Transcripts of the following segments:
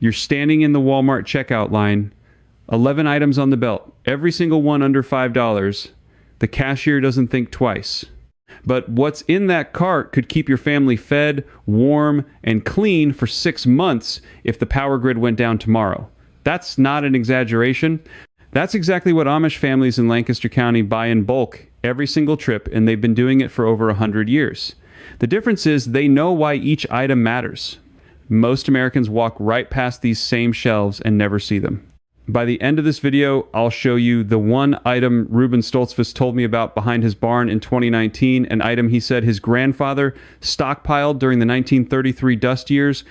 You're standing in the Walmart checkout line, 11 items on the belt, every single one under $5. The cashier doesn't think twice. But what's in that cart could keep your family fed, warm, and clean for 6 months if the power grid went down tomorrow. That's not an exaggeration. That's exactly what Amish families in Lancaster County buy in bulk every single trip, and they've been doing it for over 100 years. The difference is they know why each item matters. Most Americans walk right past these same shelves and never see them. By the end of this video, I'll show you the one item Reuben Stoltzfus told me about behind his barn in 2019, an item he said his grandfather stockpiled during the 1933 dust years,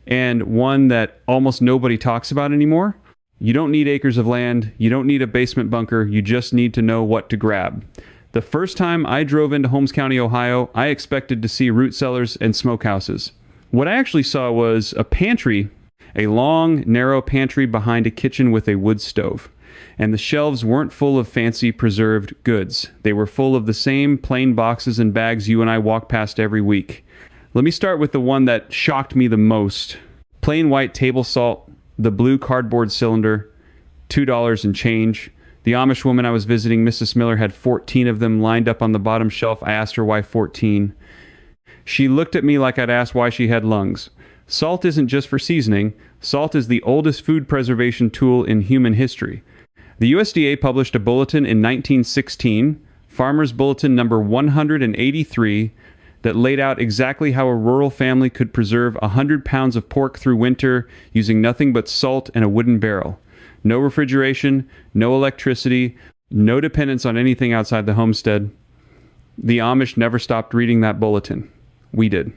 and one that almost nobody talks about anymore. You don't need acres of land, you don't need a basement bunker, you just need to know what to grab. The first time I drove into Holmes County, Ohio, I expected to see root cellars and smokehouses. What I actually saw was a pantry, a long, narrow pantry behind a kitchen with a wood stove. And the shelves weren't full of fancy preserved goods. They were full of the same plain boxes and bags you and I walk past every week. Let me start with the one that shocked me the most. Plain white table salt, the blue cardboard cylinder, $2 and change. The Amish woman I was visiting, Mrs. Miller, had 14 of them lined up on the bottom shelf. I asked her why 14. She looked at me like I'd asked why she had lungs. Salt isn't just for seasoning. Salt is the oldest food preservation tool in human history. The USDA published a bulletin in 1916, Farmer's Bulletin number 183, that laid out exactly how a rural family could preserve 100 pounds of pork through winter using nothing but salt and a wooden barrel. No refrigeration, no electricity, no dependence on anything outside the homestead. The Amish never stopped reading that bulletin. We did.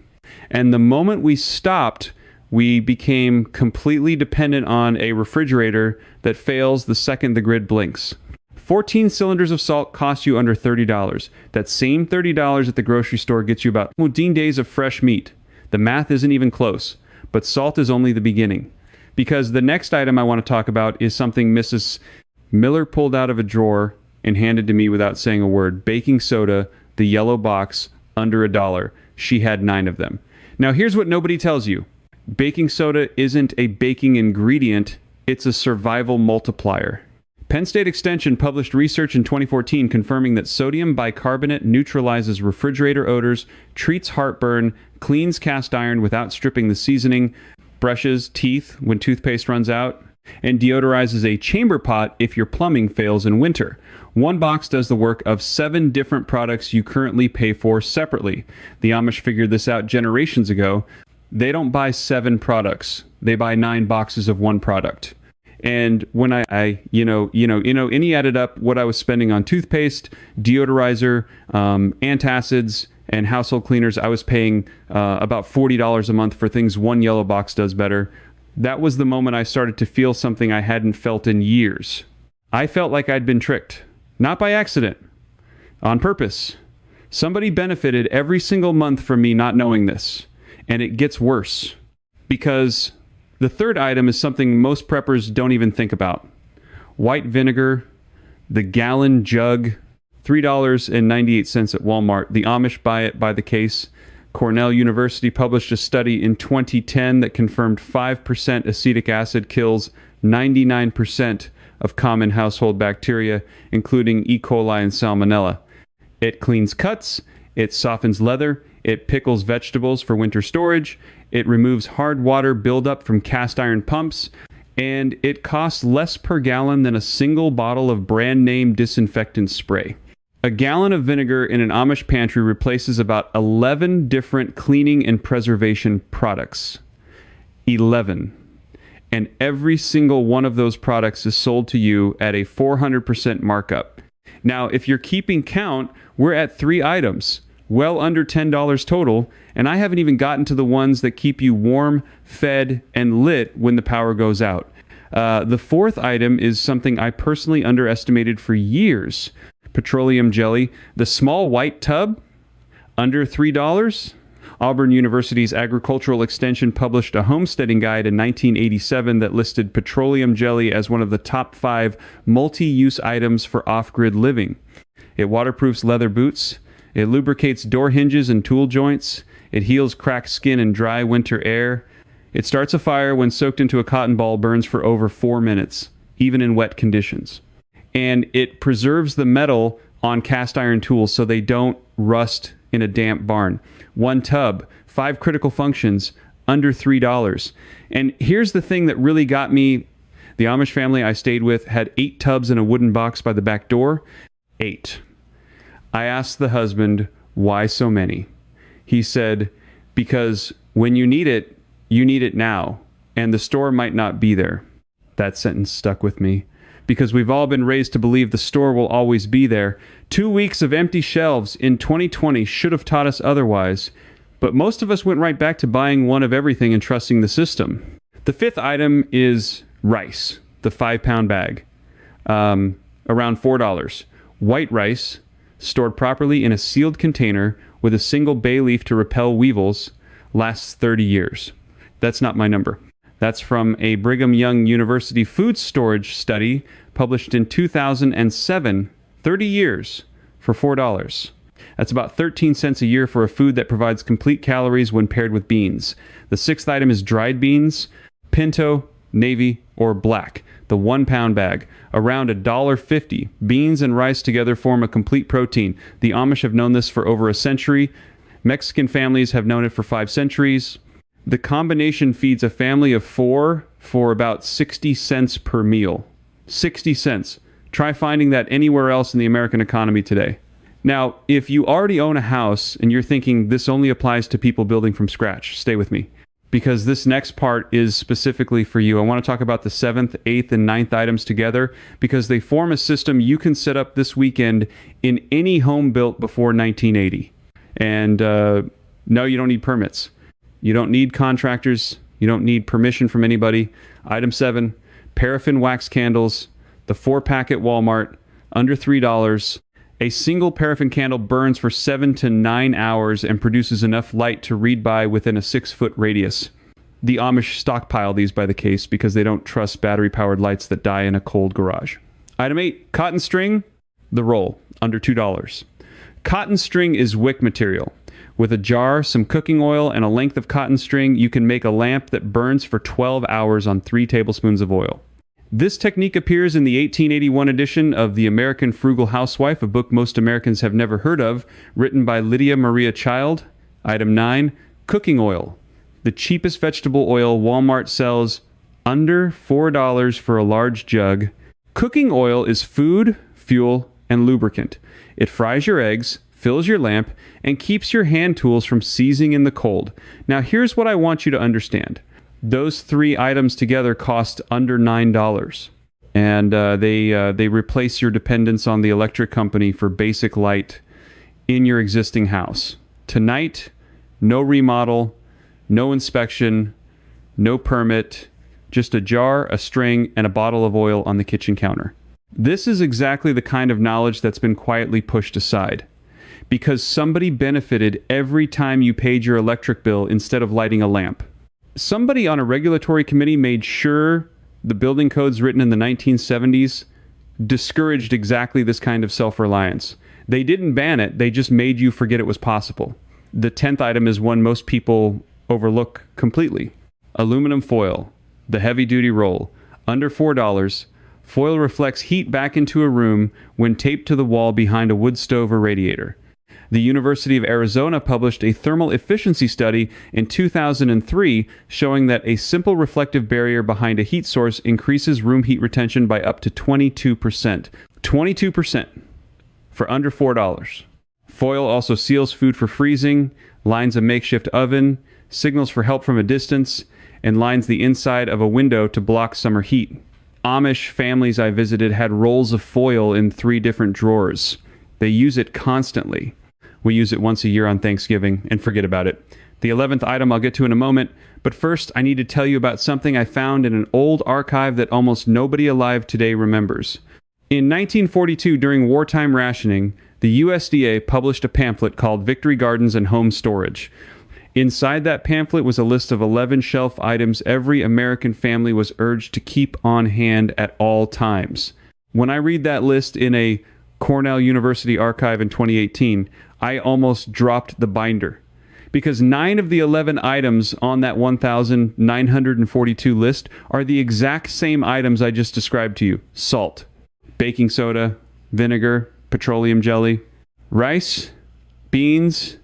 And the moment we stopped, we became completely dependent on a refrigerator that fails the second the grid blinks. 14 cylinders of salt cost you under $30. That same $30 at the grocery store gets you about 14 days of fresh meat. The math isn't even close, but salt is only the beginning. Because the next item I want to talk about is something Mrs. Miller pulled out of a drawer and handed to me without saying a word. Baking soda, the yellow box, under $1. She had 9 of them. Now here's what nobody tells you. Baking soda isn't a baking ingredient, it's a survival multiplier. Penn State Extension published research in 2014 confirming that sodium bicarbonate neutralizes refrigerator odors, treats heartburn, cleans cast iron without stripping the seasoning, brushes teeth when toothpaste runs out, and deodorizes a chamber pot if your plumbing fails in winter. One box does the work of 7 different products you currently pay for separately. The Amish figured this out generations ago. They don't buy 7 products. They buy 9 boxes of one product. And when I and he added up what I was spending on toothpaste, deodorizer, antacids, and household cleaners, I was paying about $40 a month for things one yellow box does better. That was the moment I started to feel something I hadn't felt in years. I felt like I'd been tricked. Not by accident. On purpose. Somebody benefited every single month from me not knowing this. And it gets worse. Because the third item is something most preppers don't even think about. White vinegar, the gallon jug, $3.98 at Walmart. The Amish buy it by the case. Cornell University published a study in 2010 that confirmed 5% acetic acid kills 99% of common household bacteria, including E. coli and salmonella. It cleans cuts, it softens leather, it pickles vegetables for winter storage, it removes hard water buildup from cast iron pumps, and it costs less per gallon than a single bottle of brand name disinfectant spray. A gallon of vinegar in an Amish pantry replaces about 11 different cleaning and preservation products. 11. And every single one of those products is sold to you at a 400% markup. Now, if you're keeping count, we're at 3 items, well under $10 total, and I haven't even gotten to the ones that keep you warm, fed, and lit when the power goes out. The fourth item is something I personally underestimated for years. Petroleum jelly, the small white tub, under $3. Auburn University's Agricultural Extension published a homesteading guide in 1987 that listed petroleum jelly as one of the top 5 multi-use items for off-grid living. It waterproofs leather boots, it lubricates door hinges and tool joints, it heals cracked skin in dry winter air, It starts a fire when soaked into a cotton ball, burns for over 4 minutes, even in wet conditions. And it preserves the metal on cast iron tools so they don't rust in a damp barn. 1 tub, 5 critical functions, under $3. And here's the thing that really got me. The Amish family I stayed with had 8 tubs in a wooden box by the back door. 8. I asked the husband, why so many? He said, because when you need it now, and the store might not be there. That sentence stuck with me, because we've all been raised to believe the store will always be there. 2 weeks of empty shelves in 2020 should have taught us otherwise, but most of us went right back to buying one of everything and trusting the system. The 5th item is rice, the 5-pound bag, around $4. White rice, stored properly in a sealed container with a single bay leaf to repel weevils, lasts 30 years. That's not my number. That's from a Brigham Young University food storage study published in 2007, 30 years for $4. That's about 13 cents a year for a food that provides complete calories when paired with beans. The 6th item is dried beans, pinto, navy, or black, the 1-pound bag, around $1.50. Beans and rice together form a complete protein. The Amish have known this for over a century. Mexican families have known it for 5 centuries. The combination feeds a family of 4 for about 60 cents per meal. 60 cents. Try finding that anywhere else in the American economy today. Now, if you already own a house and you're thinking this only applies to people building from scratch, stay with me, because this next part is specifically for you. I want to talk about the 7th, 8th, and 9th items together because they form a system you can set up this weekend in any home built before 1980. And no, you don't need permits. You don't need contractors. You don't need permission from anybody. Item 7, paraffin wax candles, the 4-pack at Walmart, under $3. A single paraffin candle burns for 7 to 9 hours and produces enough light to read by within a 6-foot radius. The Amish stockpile these by the case because they don't trust battery-powered lights that die in a cold garage. Item 8, cotton string, the roll, under $2. Cotton string is wick material. With a jar, some cooking oil, and a length of cotton string, you can make a lamp that burns for 12 hours on 3 tablespoons of oil. This technique appears in the 1881 edition of The American Frugal Housewife, a book most Americans have never heard of, written by Lydia Maria Child. Item 9, cooking oil. The cheapest vegetable oil Walmart sells under $4 for a large jug. Cooking oil is food, fuel, and lubricant. It fries your eggs, fills your lamp, and keeps your hand tools from seizing in the cold. Now here's what I want you to understand. Those 3 items together cost under $9, and they replace your dependence on the electric company for basic light in your existing house. Tonight, no remodel, no inspection, no permit, just a jar, a string, and a bottle of oil on the kitchen counter. This is exactly the kind of knowledge that's been quietly pushed aside, because somebody benefited every time you paid your electric bill instead of lighting a lamp. Somebody on a regulatory committee made sure the building codes written in the 1970s discouraged exactly this kind of self-reliance. They didn't ban it, they just made you forget it was possible. The 10th item is one most people overlook completely. Aluminum foil, the heavy-duty roll, under $4. Foil reflects heat back into a room when taped to the wall behind a wood stove or radiator. The University of Arizona published a thermal efficiency study in 2003 showing that a simple reflective barrier behind a heat source increases room heat retention by up to 22%. 22% for under $4. Foil also seals food for freezing, lines a makeshift oven, signals for help from a distance, and lines the inside of a window to block summer heat. Amish families I visited had rolls of foil in 3 different drawers. They use it constantly. We use it once a year on Thanksgiving and forget about it. The 11th item I'll get to in a moment, but first I need to tell you about something I found in an old archive that almost nobody alive today remembers. In 1942, during wartime rationing, the USDA published a pamphlet called Victory Gardens and Home Storage. Inside that pamphlet was a list of 11 shelf items every American family was urged to keep on hand at all times. When I read that list in a Cornell University archive in 2018, I almost dropped the binder. because 9 of the 11 items on that 1,942 list are the exact same items I just described to you. Salt, baking soda, vinegar, petroleum jelly, rice, beans,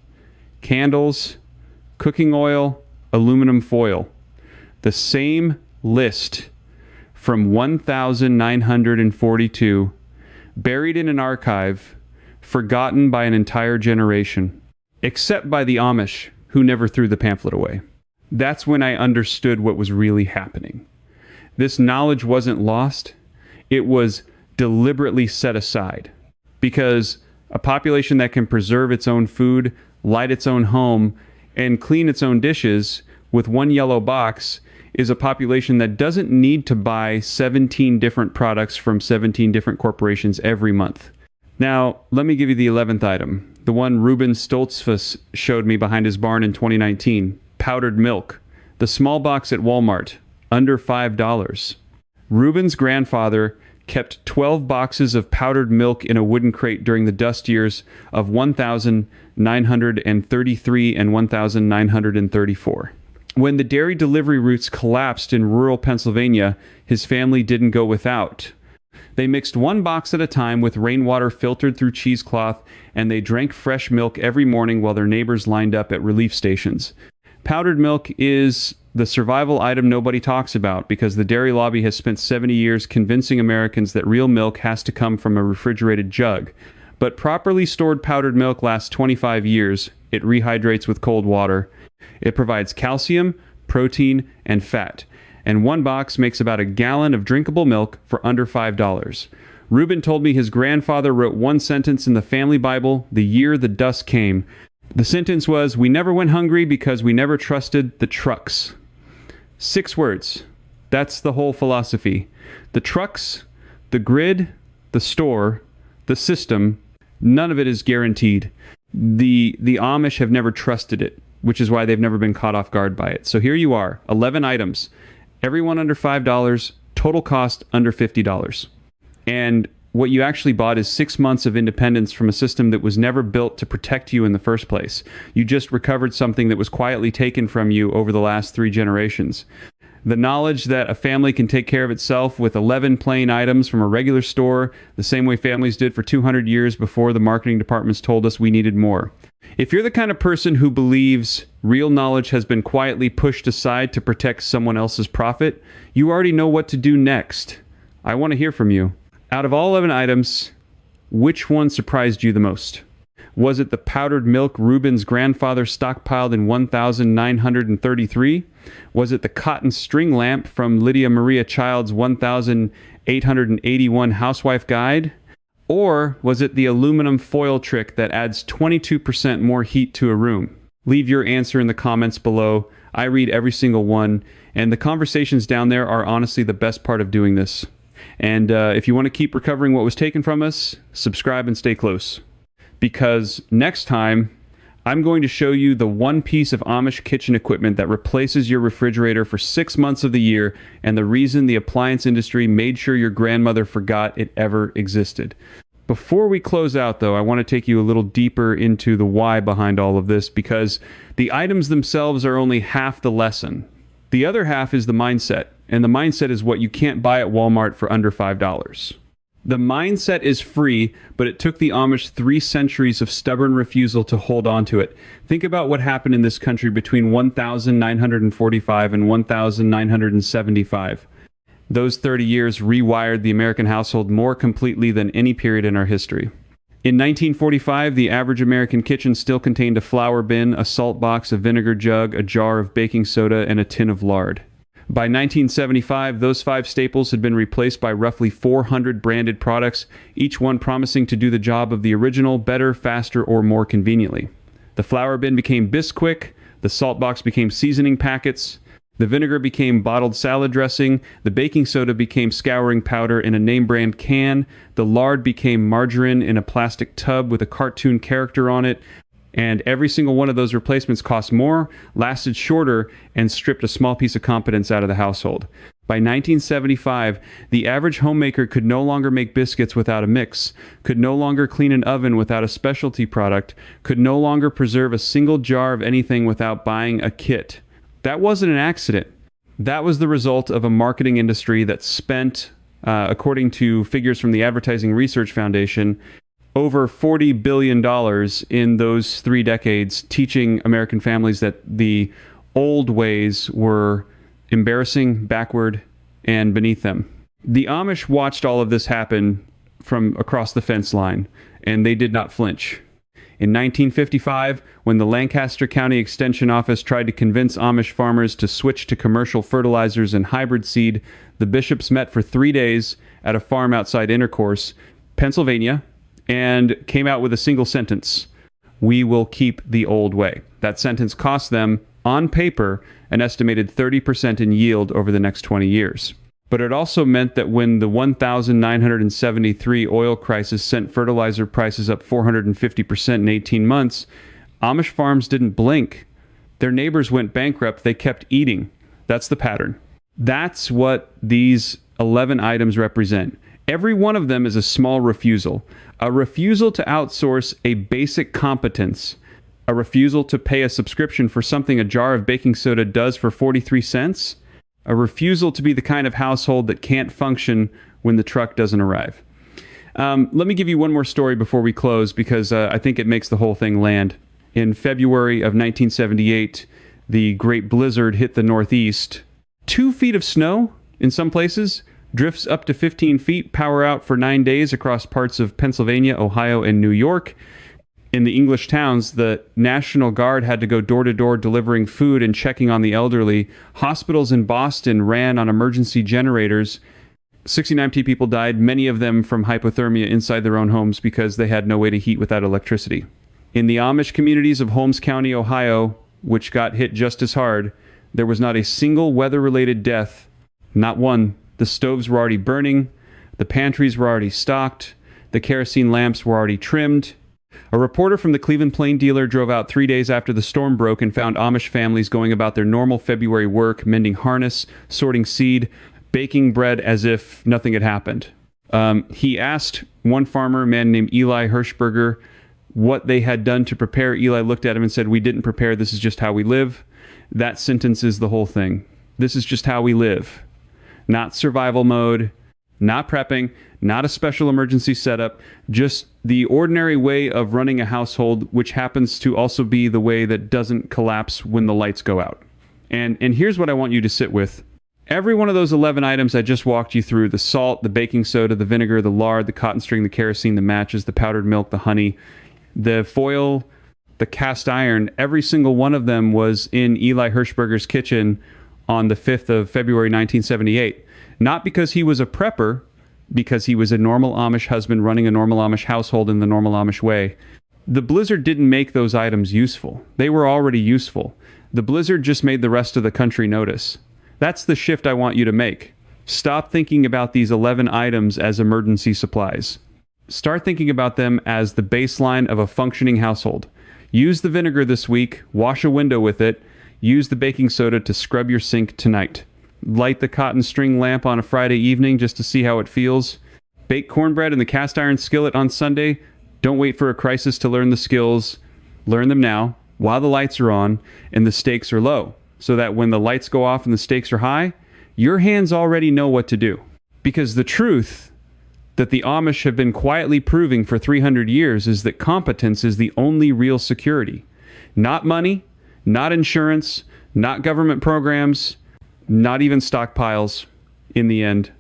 candles, cooking oil, aluminum foil. The same list from 1,942, buried in an archive, forgotten by an entire generation, except by the Amish, who never threw the pamphlet away. That's when I understood what was really happening. This knowledge wasn't lost. It was deliberately set aside, because a population that can preserve its own food, light its own home, and clean its own dishes with one yellow box is a population that doesn't need to buy 17 different products from 17 different corporations every month. Now, let me give you the 11th item, the one Reuben Stoltzfus showed me behind his barn in 2019, powdered milk, the small box at Walmart, under $5. Reuben's grandfather kept 12 boxes of powdered milk in a wooden crate during the dust years of 1933 and 1934. When the dairy delivery routes collapsed in rural Pennsylvania, his family didn't go without. They mixed one box at a time with rainwater filtered through cheesecloth, and they drank fresh milk every morning while their neighbors lined up at relief stations. Powdered milk is the survival item nobody talks about, because the dairy lobby has spent 70 years convincing Americans that real milk has to come from a refrigerated jug. But properly stored powdered milk lasts 25 years. It rehydrates with cold water. It provides calcium, protein, and fat. And one box makes about a gallon of drinkable milk for under $5. Reuben told me his grandfather wrote one sentence in the family Bible the year the dust came. The sentence was, "We never went hungry because we never trusted the trucks." 6 words. That's the whole philosophy. The trucks, the grid, the store, the system, none of it is guaranteed. The Amish have never trusted it, which is why they've never been caught off guard by it. So here you are, 11 items, every one under $5, total cost under $50. And what you actually bought is 6 months of independence from a system that was never built to protect you in the first place. You just recovered something that was quietly taken from you over the last 3 generations. The knowledge that a family can take care of itself with 11 plain items from a regular store, the same way families did for 200 years before the marketing departments told us we needed more. If you're the kind of person who believes real knowledge has been quietly pushed aside to protect someone else's profit, you already know what to do next. I want to hear from you. Out of all 11 items, which one surprised you the most? Was it the powdered milk Reuben's grandfather stockpiled in 1933? Was it the cotton string lamp from Lydia Maria Child's 1881 Housewife Guide? Or was it the aluminum foil trick that adds 22% more heat to a room? Leave your answer in the comments below. I read every single one, and the conversations down there are honestly the best part of doing this. And if you want to keep recovering what was taken from us, subscribe and stay close. Because next time, I'm going to show you the one piece of Amish kitchen equipment that replaces your refrigerator for 6 months of the year, and the reason the appliance industry made sure your grandmother forgot it ever existed. Before we close out, though, I want to take you a little deeper into the why behind all of this, because the items themselves are only half the lesson. The other half is the mindset, and the mindset is what you can't buy at Walmart for under $5. The mindset is free, but it took the Amish 3 centuries of stubborn refusal to hold on to it. Think about what happened in this country between 1945 and 1975. Those 30 years rewired the American household more completely than any period in our history. In 1945, the average American kitchen still contained a flour bin, a salt box, a vinegar jug, a jar of baking soda, and a tin of lard. By 1975, those 5 staples had been replaced by roughly 400 branded products, each one promising to do the job of the original better, faster, or more conveniently. The flour bin became Bisquick, the salt box became seasoning packets, the vinegar became bottled salad dressing, the baking soda became scouring powder in a name brand can, the lard became margarine in a plastic tub with a cartoon character on it, and every single one of those replacements cost more, lasted shorter, and stripped a small piece of competence out of the household. By 1975, the average homemaker could no longer make biscuits without a mix, could no longer clean an oven without a specialty product, could no longer preserve a single jar of anything without buying a kit. That wasn't an accident. That was the result of a marketing industry that spent, according to figures from the Advertising Research Foundation, over $40 billion in those 3 decades teaching American families that the old ways were embarrassing, backward, and beneath them. The Amish watched all of this happen from across the fence line, and they did not flinch. In 1955, when the Lancaster County Extension Office tried to convince Amish farmers to switch to commercial fertilizers and hybrid seed, the bishops met for 3 days at a farm outside Intercourse, Pennsylvania, and came out with a single sentence: "We will keep the old way." That sentence cost them, on paper, an estimated 30% in yield over the next 20 years. But it also meant that when the 1973 oil crisis sent fertilizer prices up 450% in 18 months, Amish farms didn't blink. Their neighbors went bankrupt. They kept eating. That's the pattern. That's what these 11 items represent. Every one of them is a small refusal. A refusal to outsource a basic competence. A refusal to pay a subscription for something a jar of baking soda does for 43 cents. A refusal to be the kind of household that can't function when the truck doesn't arrive. Let me give you one more story before we close, because I think it makes the whole thing land. In February of 1978, the Great Blizzard hit the Northeast. 2 feet of snow in some places, drifts up to 15 feet, power out for 9 days across parts of Pennsylvania, Ohio, and New York. In the English towns, the National Guard had to go door to door delivering food and checking on the elderly. Hospitals in Boston ran on emergency generators. 69 people died, many of them from hypothermia inside their own homes because they had no way to heat without electricity. In the Amish communities of Holmes County, Ohio, which got hit just as hard, there was not a single weather-related death. Not one. The stoves were already burning. The pantries were already stocked. The kerosene lamps were already trimmed. A reporter from the Cleveland Plain Dealer drove out 3 days after the storm broke and found Amish families going about their normal February work, mending harness, sorting seed, baking bread as if nothing had happened. He asked one farmer, a man named Eli Hirschberger, what they had done to prepare. Eli looked at him and said, "We didn't prepare. This is just how we live." That sentence is the whole thing. This is just how we live. Not survival mode, not prepping, not a special emergency setup, just the ordinary way of running a household, which happens to also be the way that doesn't collapse when the lights go out. And here's what I want you to sit with. Every one of those 11 items I just walked you through, the salt, the baking soda, the vinegar, the lard, the cotton string, the kerosene, the matches, the powdered milk, the honey, the foil, the cast iron, every single one of them was in Eli Hirschberger's kitchen on the 5th of February 1978. Not because he was a prepper, because he was a normal Amish husband running a normal Amish household in the normal Amish way. The blizzard didn't make those items useful. They were already useful. The blizzard just made the rest of the country notice. That's the shift I want you to make. Stop thinking about these 11 items as emergency supplies. Start thinking about them as the baseline of a functioning household. Use the vinegar this week, wash a window with it, use the baking soda to scrub your sink tonight. Light the cotton string lamp on a Friday evening just to see how it feels. Bake cornbread in the cast iron skillet on Sunday. Don't wait for a crisis to learn the skills. Learn them now, while the lights are on and the stakes are low, so that when the lights go off and the stakes are high, your hands already know what to do. Because the truth that the Amish have been quietly proving for 300 years is that competence is the only real security. Not money, not insurance, not government programs, not even stockpiles in the end.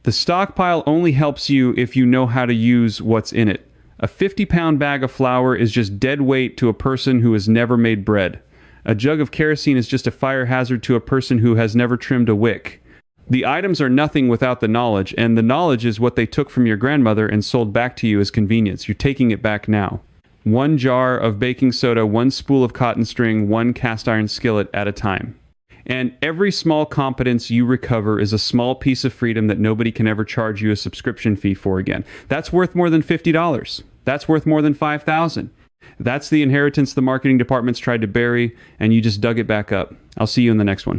The stockpile only helps you if you know how to use what's in it. A 50-pound bag of flour is just dead weight to a person who has never made bread. A jug of kerosene is just a fire hazard to a person who has never trimmed a wick. The items are nothing without the knowledge, and the knowledge is what they took from your grandmother and sold back to you as convenience. You're taking it back now. 1 jar of baking soda, 1 spool of cotton string, 1 cast iron skillet at a time. And every small competence you recover is a small piece of freedom that nobody can ever charge you a subscription fee for again. That's worth more than $50. That's worth more than $5,000. That's the inheritance the marketing departments tried to bury, and you just dug it back up. I'll see you in the next one.